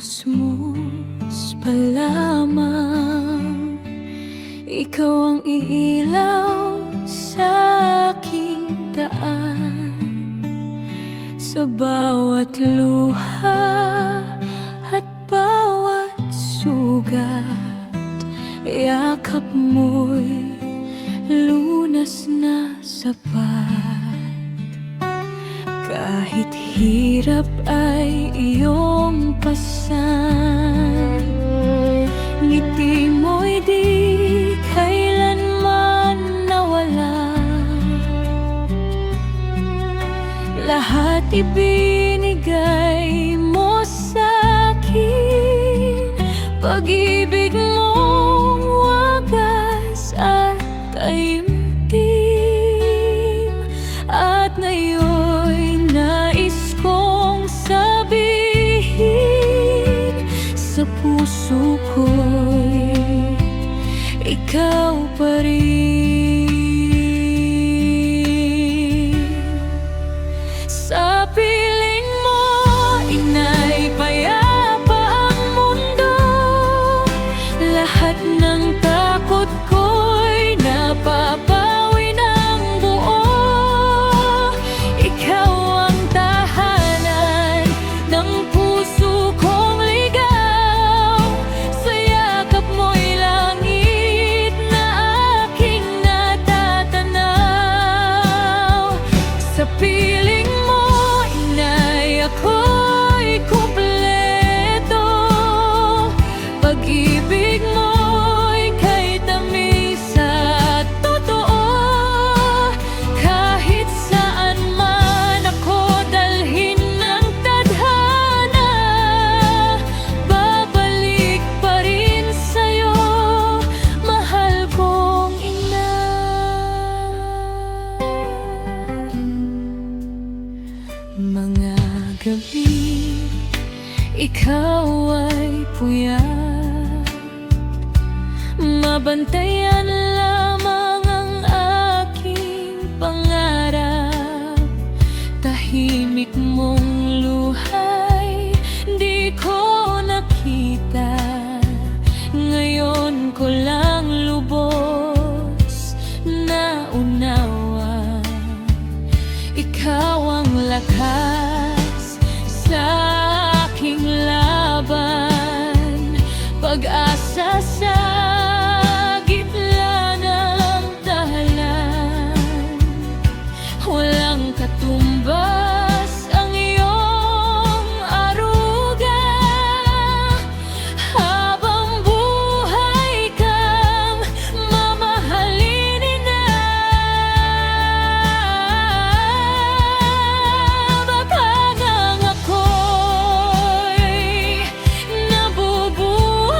musmus pa lamang. Ikaw ang iilaw sa aking daan, sa bawat luha at bawat sugat. Yakap mo'y lunas na sapat. Kahit hirap ay iyong pasan, ngiti mo'y di kailanman nawala. Lahat ibinigay mo sa'kin, pag-ibig mong wagas at taimtim. At ngayon'y nais kong sabihin, sa puso ko'y ikaw pa rin. Sa piling mo, inay, payapa ang mundo. Lahat ng takot ko'y napapawi ng buo. Ikaw ang tahanan ng puso kong ligaw. Sa yakap mo'y langit na aking natatanaw. Sa piling mo, inay, ako'y kumpleto. Pag-ibig mo'y kay tamis at totoo. Kahit saan man ako dalhin ng tadhana, babalik pa rin sa'yo, mahal kong ina. Mga gabi, ikaw ay puyat, mabantayan lamang ang aking pangarap. Tahimik mong luhay, di ko nakita. Ngayon ko lang lubos na unawa. Ikaw ang lakas sa aking laban, pag-asa sa gitna ng dahilan. Walang katumbas ang iyong aruga. Habang buhay kang mamahalin, ina. Baka nang ako'y nabubuhay,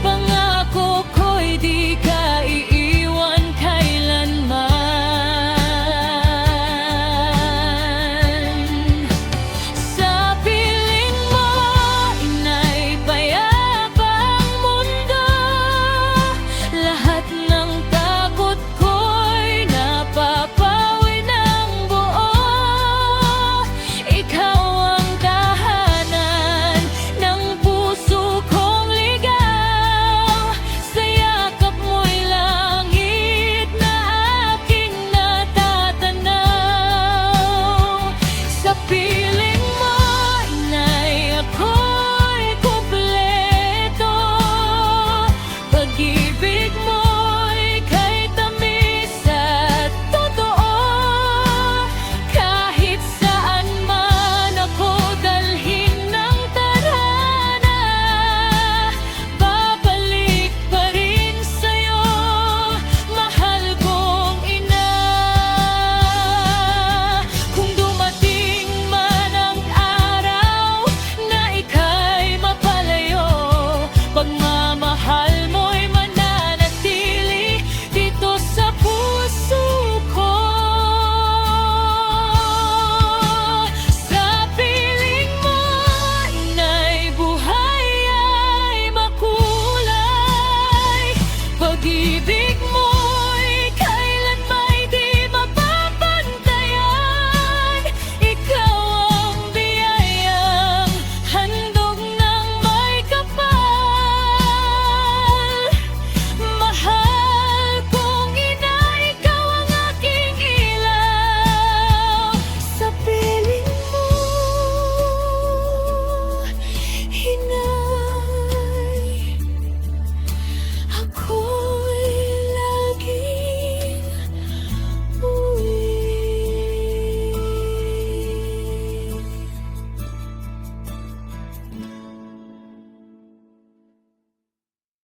pangako ko'y di ka iiwan kailanman. Sa piling mo, inay, payapa ang mundo. Lahat ng takot ko'y napapawi ng buo. Ikaw ang tahanan ng puso kong ligaw. Sa yakap mo'y langit na aking natatanaw. Sa